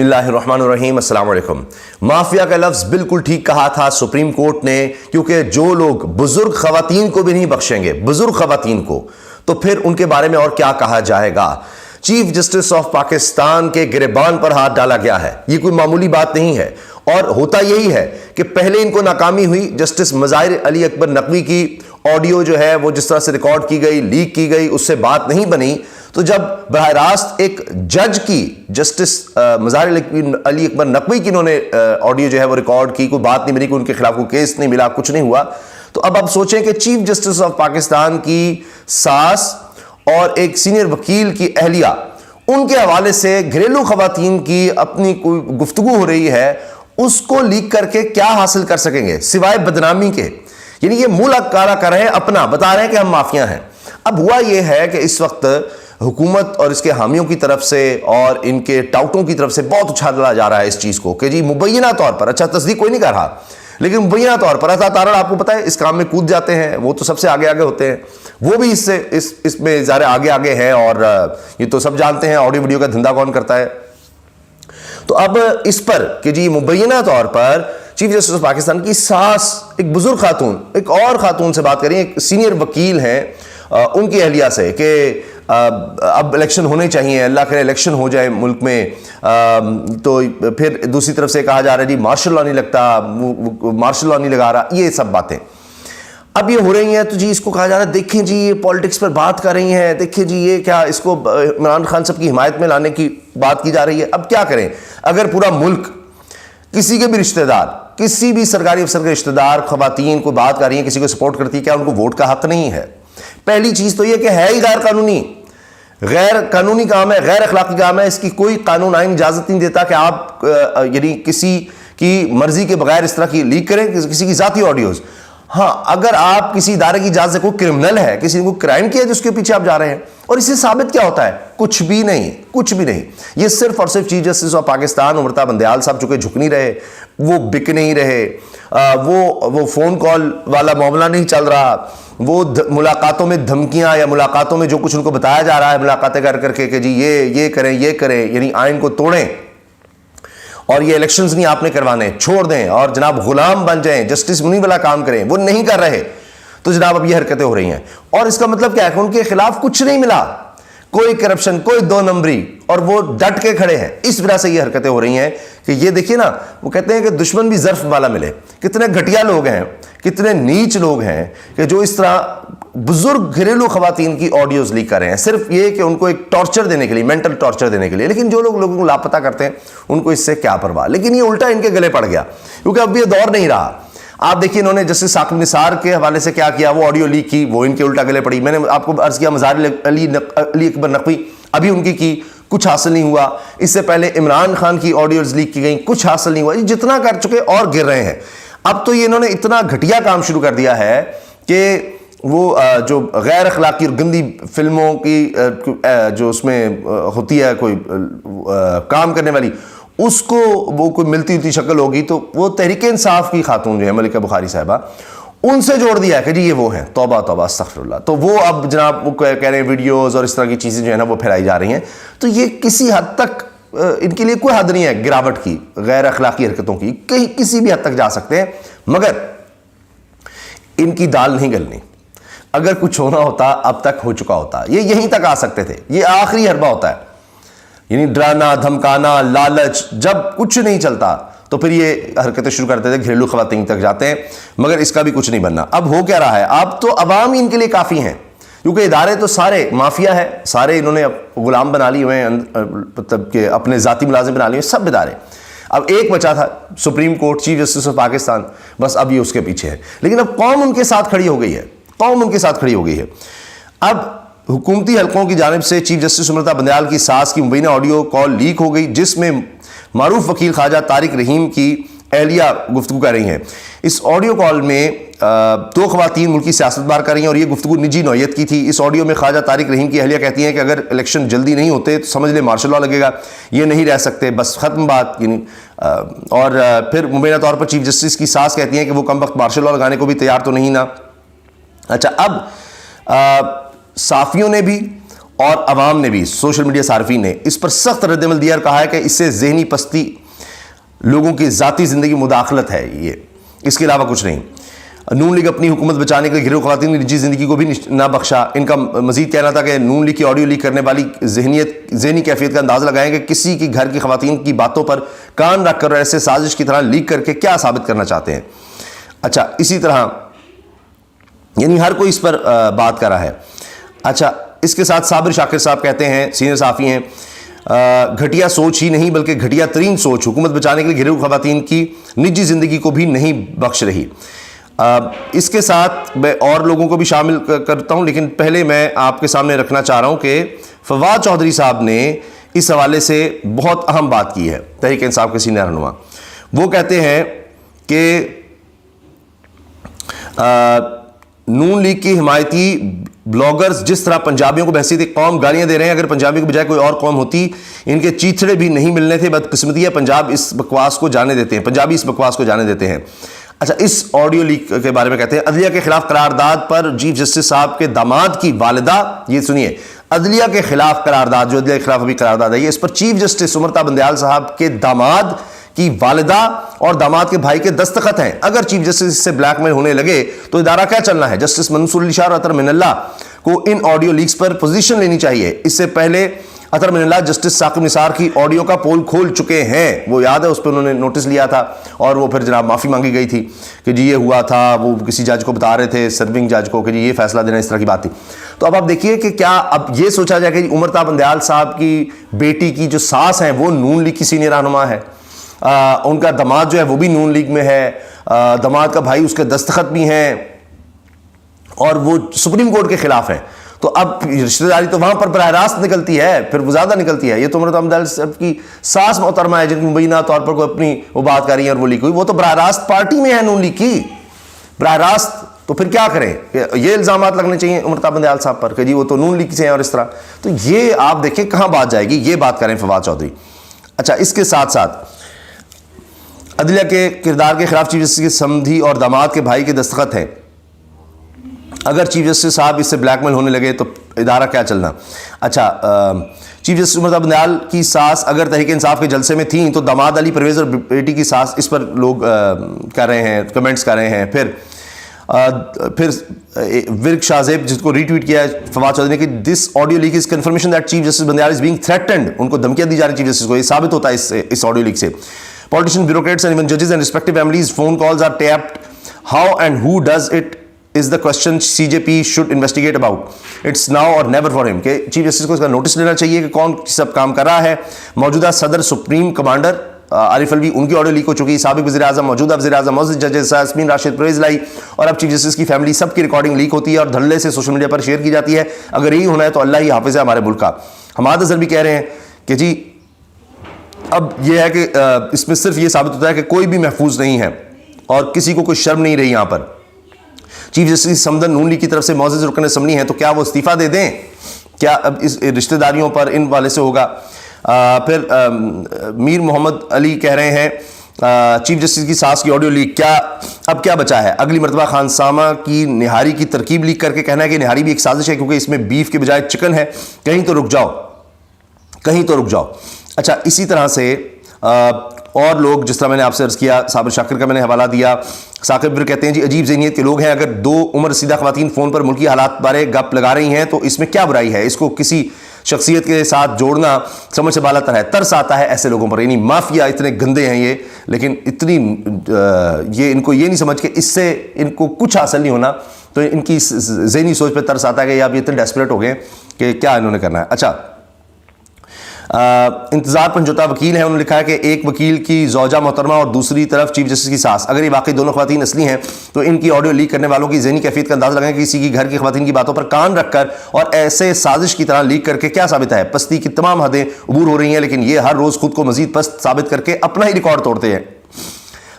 بسم اللہ الرحمن الرحیم، السلام علیکم۔ مافیا کا لفظ بالکل ٹھیک کہا تھا سپریم کورٹ نے، کیونکہ جو لوگ بزرگ خواتین کو بھی نہیں بخشیں گے، بزرگ خواتین کو، تو پھر ان کے بارے میں اور کیا کہا جائے گا۔ چیف جسٹس آف پاکستان کے گریبان پر ہاتھ ڈالا گیا ہے، یہ کوئی معمولی بات نہیں ہے، اور ہوتا یہی ہے کہ پہلے ان کو ناکامی ہوئی۔ جسٹس مظاہر علی اکبر نقوی کی آڈیو جو ہے وہ جس طرح سے ریکارڈ کی گئی، لیک کی گئی، اس سے بات نہیں بنی، تو جب براہ راست ایک جج کی، جسٹس مظاہر علی اکبر نقوی کی انہوں نے آڈیو جو ہے وہ ریکارڈ کی، کوئی بات نہیں بنی، کوئی ان کے خلاف کوئی کیس نہیں ملا، کچھ نہیں ہوا، تو اب سوچیں کہ چیف جسٹس آف پاکستان کی ساس اور ایک سینئر وکیل کی اہلیہ، ان کے حوالے سے گھریلو خواتین کی اپنی کوئی گفتگو ہو رہی ہے، اس کو لیک کر کے کیا حاصل کر سکیں گے سوائے بدنامی کے۔ یعنی یہ منہ کالا کر رہے ہیں، اپنا بتا رہے ہیں کہ ہم مافیا ہیں۔ اب ہوا یہ ہے کہ اس وقت حکومت اور اس کے حامیوں کی طرف سے اور ان کے ٹاؤٹوں کی طرف سے بہت اچھالا جا رہا ہے اس چیز کو کہ جی مبینہ طور پر، اچھا تصدیق کوئی نہیں کر رہا، لیکن مبینہ طور پر تارڑ آپ کو پتہ ہے اس کام میں کود جاتے ہیں، وہ تو سب سے آگے ہوتے ہیں، وہ بھی اس میں ذرا آگے ہیں، اور یہ تو سب جانتے ہیں آڈیو ویڈیو کا دھندا کون کرتا ہے۔ تو اب اس پر کہ جی مبینہ طور پر چیف جسٹس آف پاکستان کی ساس، ایک بزرگ خاتون، ایک اور خاتون سے بات کریں، ایک سینئر وکیل ہیں، ان کی اہلیہ سے کہ اب الیکشن ہونے چاہیے، اللہ کرے الیکشن ہو جائے ملک میں، تو پھر دوسری طرف سے کہا جا رہا ہے جی مارشل لا نہیں لگتا، مارشل لا نہیں لگا رہا، یہ سب باتیں اب یہ ہو رہی ہیں۔ تو جی اس کو کہا جا رہا ہے دیکھیں جی یہ پالیٹکس پر بات کر رہی ہیں، دیکھیں جی یہ کیا، اس کو عمران خان صاحب کی حمایت میں لانے کی بات کی جا رہی ہے۔ اب کیا کریں اگر پورا ملک، کسی کے بھی رشتہ دار، کسی بھی سرکاری افسر کے رشتہ دار خواتین کو بات کر رہی ہیں، کسی کو سپورٹ کرتی ہے، کیا ان کو ووٹ کا حق نہیں ہے؟ پہلی چیز تو یہ کہ ہے ہی غیر قانونی کام ہے، غیر اخلاقی کام ہے، اس کی کوئی قانون آئین اجازت نہیں دیتا کہ آپ یعنی کسی کی مرضی کے بغیر اس طرح کی لیک کریں، کسی کی ذاتی آڈیوز۔ ہاں اگر آپ کسی ادارے کی اجازت سے، کوئی کرمنل ہے، کسی نے کوئی کرائم کیا جس کے پیچھے آپ جا رہے ہیں، اور اس سے ثابت کیا ہوتا ہے؟ کچھ بھی نہیں، کچھ بھی نہیں۔ یہ صرف اور صرف chief justice of Pakistan Amrita Bandial صاحب چونکہ جھک نہیں رہے، وہ بک نہیں رہے، وہ فون کال والا معاملہ نہیں چل رہا، وہ ملاقاتوں میں دھمکیاں یا ملاقاتوں میں جو کچھ ان کو بتایا جا رہا ہے ملاقاتیں کر کے کہ جی یہ کریں، یعنی آئین کو توڑیں اور یہ الیکشنز نہیں آپ نے کروانے، چھوڑ دیں اور جناب غلام بن جائیں، جسٹس منی والا کام کریں، وہ نہیں کر رہے، تو جناب اب یہ حرکتیں ہو رہی ہیں۔ اور اس کا مطلب کیا ہے کہ ان کے خلاف کچھ نہیں ملا، کوئی کرپشن، کوئی دو نمبری، اور وہ ڈٹ کے کھڑے ہیں۔ اس وجہ سے یہ حرکتیں ہو رہی ہیں کہ یہ دیکھیے نا، وہ کہتے ہیں کہ دشمن بھی ظرف والا ملے۔ کتنے گھٹیا لوگ ہیں، کتنے نیچ لوگ ہیں کہ جو اس طرح بزرگ گھریلو خواتین کی آڈیوز لیک کر رہے ہیں، صرف یہ کہ ان کو ایک ٹارچر دینے کے لیے، مینٹل ٹارچر دینے کے لیے۔ لیکن جو لوگوں کو لاپتہ کرتے ہیں ان کو اس سے کیا پرواہ، لیکن یہ الٹا ان کے گلے پڑ گیا، کیونکہ اب یہ دور نہیں رہا۔ آپ دیکھیے انہوں نے جسٹس ثاقب نثار کے حوالے سے کیا کیا، وہ آڈیو لیک کی، وہ ان کے الٹا گلے پڑی۔ میں نے آپ کو عرض کیا مظاہر علی اکبر نقوی ابھی ان کی کچھ حاصل نہیں ہوا، اس سے پہلے عمران خان کی آڈیوز لیک کی گئیں، کچھ حاصل نہیں ہوا، جتنا کر چکے اور گر رہے ہیں۔ اب تو یہ انہوں نے اتنا گھٹیا کام شروع کر دیا ہے کہ وہ جو غیر اخلاقی اور گندی فلموں کی جو اس میں ہوتی ہے کوئی کام کرنے والی، اس کو وہ کوئی ملتی ہوتی شکل ہوگی تو وہ تحریک انصاف کی خاتون جو ہے ملکہ بخاری صاحبہ، ان سے جوڑ دیا ہے کہ جی یہ وہ ہیں، توبہ توبہ استغفر اللہ۔ تو وہ اب جناب وہ کہہ رہے ہیں ویڈیوز اور اس طرح کی چیزیں جو ہے نا وہ پھیلائی جا رہی ہیں۔ تو یہ کسی حد تک ان کے لیے کوئی حد نہیں ہے گراوٹ کی، غیر اخلاقی حرکتوں کی، کسی بھی حد تک جا سکتے ہیں، مگر ان کی دال نہیں گلنی۔ اگر کچھ ہونا ہوتا اب تک ہو چکا ہوتا، یہ یہیں تک آ سکتے تھے، یہ آخری حربہ ہوتا ہے، یعنی ڈرانا دھمکانا لالچ، جب کچھ نہیں چلتا تو پھر یہ حرکتیں شروع کرتے تھے، گھریلو خواتین تک جاتے ہیں، مگر اس کا بھی کچھ نہیں بننا۔ اب ہو کیا رہا ہے، اب تو عوام ہی ان کے لیے کافی ہیں، کیونکہ ادارے تو سارے مافیا ہے، سارے انہوں نے غلام بنا لیے ہوئے ہیں، مطلب کہ اپنے ذاتی ملازم بنا لیے ہوئے سب ادارے۔ اب ایک بچا تھا supreme court, chief justice of Pakistan, بس اب یہ اس کے پیچھے ہے، لیکن اب قوم ان کے ساتھ کھڑی ہو گئی ہے، قوم ان کے ساتھ کھڑی ہو گئی ہے۔ اب حکومتی حلقوں کی جانب سے چیف جسٹس امرتا بندیال کی ساس کی مبینہ آڈیو کال لیک ہو گئی، جس میں معروف وکیل خواجہ طارق رحیم کی اہلیہ گفتگو کر رہی ہیں۔ اس آڈیو کال میں دو خواتین ملکی سیاست بار کر رہی ہیں اور یہ گفتگو نجی نوعیت کی تھی۔ اس آڈیو میں خواجہ طارق رحیم کی اہلیہ کہتی ہیں کہ اگر الیکشن جلدی نہیں ہوتے تو سمجھ لیں مارشل لا لگے گا، یہ نہیں رہ سکتے، بس ختم بات، یعنی اور پھر مبینہ طور پر چیف جسٹس کی ساس کہتی ہیں کہ وہ کم وقت مارشل لا لگانے کو بھی تیار تو نہیں نا۔ اچھا، اب صحافیوں نے بھی اور عوام نے بھی, سوشل میڈیا صارفین نے اس پر سخت رد عمل دیا اور کہا ہے کہ اس سے ذہنی پستی, لوگوں کی ذاتی زندگی مداخلت ہے یہ, اس کے علاوہ کچھ نہیں. نون لیگ اپنی حکومت بچانے کے لیے گھریلو خواتین کی نجی زندگی کو بھی نہ بخشا. ان کا مزید کہنا تھا کہ نون لیگ کی آڈیو لیک کرنے والی ذہنی کیفیت کا اندازہ لگائیں کہ کسی کی گھر کی خواتین کی باتوں پر کان رکھ کر اور ایسے سازش کی طرح لیک کر کے کیا ثابت کرنا چاہتے ہیں. اچھا, اسی طرح یعنی ہر کوئی اس پر بات کر رہا ہے. اچھا, اس کے ساتھ صابر شاکر صاحب کہتے ہیں, سینئر صحافی ہیں, گھٹیا سوچ ہی نہیں بلکہ گھٹیا ترین سوچ حکومت بچانے کے لیے گھریلو خواتین کی نجی زندگی کو بھی نہیں بخش رہی. اس کے ساتھ میں اور لوگوں کو بھی شامل کرتا ہوں, لیکن پہلے میں آپ کے سامنے رکھنا چاہ رہا ہوں کہ فواد چودھری صاحب نے اس حوالے سے بہت اہم بات کی ہے, تحریک انصاف کے سینئر رہنما. وہ کہتے ہیں کہ نون لیگ کی حمایتی بلاگرز جس طرح پنجابیوں کو بحیثیت ایک قوم گالیاں دے رہے ہیں, اگر پنجابیوں کے بجائے کوئی اور قوم ہوتی ان کے چیتھڑے بھی نہیں ملنے تھے. بدقسمتی ہے, پنجابی اس بکواس کو جانے دیتے ہیں. اچھا, اس آڈیو لیک کے بارے میں کہتے ہیں عدلیہ کے خلاف قرارداد پر چیف جسٹس صاحب کے داماد کی والدہ, یہ سنیے, عدلیہ کے خلاف قرارداد, جو عدلیہ کے خلاف ابھی قرارداد ہے, اس پر چیف جسٹس امرتا بندیال صاحب کے داماد کی والدہ اور داماد کے بھائی کے دستخط ہیں. اگر چیف جسٹس سے بلیک میل ہونے لگے تو ادارہ کیا چلنا ہے؟ جسٹس منصور علی شاہ اور اطہر من اللہ کو ان آڈیو لیکس پر پوزیشن لینی چاہیے. اس سے پہلے اطہر من اللہ جسٹس ثاقب نثار کی آڈیو کا پول کھول چکے ہیں, وہ یاد ہے, اس پہ انہوں نے نوٹس لیا تھا اور وہ پھر جناب معافی مانگی گئی تھی کہ جی یہ ہوا تھا, وہ کسی جج کو بتا رہے تھے, سرونگ جج کو, کہ جی یہ فیصلہ دینا, اس طرح کی بات تھی. تو اب آپ دیکھیے کہ کیا اب یہ سوچا جائے کہ امرتا بندیال صاحب کی بیٹی کی جو ساس ہیں وہ نون لیگ کی سینئر رہنما ہے, ان کا داماد جو ہے وہ بھی نون لیگ میں ہے, داماد کا بھائی اس کے دستخط بھی ہیں اور وہ سپریم کورٹ کے خلاف ہیں. تو اب رشتہ داری تو وہاں پر براہ راست نکلتی ہے, پھر وہ زیادہ نکلتی ہے. یہ تو امرتا بندیال صاحب کی ساس محترمہ ہے جن کی مبینہ طور پر کوئی اپنی وہ بات کر رہی ہے اور وہ لیک ہوئی, وہ تو براہ راست پارٹی میں ہے نون لیگ کی, براہ راست. تو پھر کیا کریں؟ یہ الزامات لگنے چاہیے امرتا بندیال صاحب پر کہ جی وہ تو نون لیگ سے ہیں اور اس طرح. تو یہ آپ دیکھیں کہاں بات جائے گی, یہ بات کریں فواد چودھری. اچھا, اس کے ساتھ ساتھ عدلیہ کے کردار کے خلاف چیف جسٹس کے سمدھی اور داماد کے بھائی کے دستخط ہیں. اگر چیف جسٹس صاحب اس سے بلیک میل ہونے لگے تو ادارہ کیا چلنا. اچھا, چیف جسٹس امرتا بندیال کی ساس اگر تحریک انصاف کے جلسے میں تھیں تو داماد علی پرویز اور بیٹی کی ساس, اس پر لوگ کر رہے ہیں, کمنٹس کر رہے ہیں. پھر ورک شاہ زیب جس کو ری ٹویٹ کیا ہے فواد چودھری نے کہ this audio leak is confirmation that chief justice Bandial is being threatened, ان کو دھمکیاں دی جا رہی چیف جسٹس کو, یہ ثابت ہوتا ہے اس آڈیو لیک سے. Politicians, bureaucrats and even judges and respective families' phone calls are tapped. How and who does it is the question CJP should investigate about. It's now or never for him. کہ chief justice کو اس کا notice لینا چاہیے کہ کون سب کام کر رہا ہے. موجودہ صدر سپریم کمانڈر عارف الوی, ان کی آڈیو لیک ہو چکی. سابق وزیر اعظم, موجودہ وزیر اعظم, موجود ججز یاسمین راشد, پرویز لائی اور اب چیف جسٹس کی فیملی, سب کی ریکارڈنگ لیک ہوتی ہے اور دھڑلے سے سوشل میڈیا پر شیئر کی جاتی ہے. اگر یہی ہونا ہے تو اللہ ہی حافظ ہے ہمارے ملک کا. حماد اظہر بھی کہہ رہے ہیں کہ جی اب یہ ہے کہ اس میں صرف یہ ثابت ہوتا ہے کہ کوئی بھی محفوظ نہیں ہے اور کسی کو کوئی شرم نہیں رہی یہاں پر. چیف جسٹس سمدن نون لیگ کی طرف سے معزز رکن اسمبلی ہیں, تو کیا وہ استعفیٰ دے دیں؟ کیا اب اس رشتہ داریوں پر ان والے سے ہوگا؟ پھر میر محمد علی کہہ رہے ہیں چیف جسٹس کی ساس کی آڈیو لیک, کیا اب کیا بچا ہے؟ اگلی مرتبہ خانسامہ کی نہاری کی ترکیب لیک کر کے کہنا ہے کہ نہاری بھی ایک سازش ہے کیونکہ اس میں بیف کے بجائے چکن ہے. کہیں تو رک جاؤ. اچھا, اسی طرح سے اور لوگ جس طرح میں نے آپ سے عرض کیا, صابر شاکر کا میں نے حوالہ دیا. ثاقب کہتے ہیں جی عجیب ذہنیت کے لوگ ہیں, اگر 2 عمر رسیدہ خواتین فون پر ملکی حالات بارے گپ لگا رہی ہیں تو اس میں کیا برائی ہے؟ اس کو کسی شخصیت کے ساتھ جوڑنا سمجھ سے بالا تر ہے. ترس آتا ہے ایسے لوگوں پر, یعنی مافیا اتنے گندے ہیں یہ, لیکن اتنی یہ ان کو یہ نہیں سمجھ کہ اس سے ان کو کچھ حاصل نہیں ہونا, تو ان کی ذہنی سوچ پہ ترس آتا ہے کہ اب یہ اتنے ڈیسپریٹ ہو گئے کہ کیا انہوں نے کرنا ہے. اچھا, انتظار پنجوتا وکیل ہیں, انہوں نے لکھا ہے کہ ایک وکیل کی زوجہ محترمہ اور دوسری طرف چیف جسٹس کی ساس, اگر یہ واقعی دونوں خواتین اصلی ہیں تو ان کی آڈیو لیک کرنے والوں کی ذہنی کیفیت کا اندازہ لگائیں کہ کسی کی گھر کی خواتین کی باتوں پر کان رکھ کر اور ایسے سازش کی طرح لیک کر کے کیا ثابت ہے؟ پستی کی تمام حدیں عبور ہو رہی ہیں, لیکن یہ ہر روز خود کو مزید پست ثابت کر کے اپنا ہی ریکارڈ توڑتے ہیں.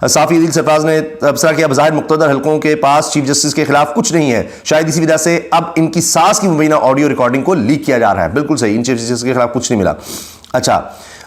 صافی عدیل سرفراز نے تبصرہ کیا بظاہر مقتدر حلقوں کے پاس چیف جسٹس کے خلاف کچھ نہیں ہے, شاید اسی وجہ سے اب ان کی ساس کی مبینہ آڈیو ریکارڈنگ کو لیک کیا جا رہا ہے. بالکل صحیح, ان چیف جسٹس کے خلاف کچھ نہیں ملا. اچھا,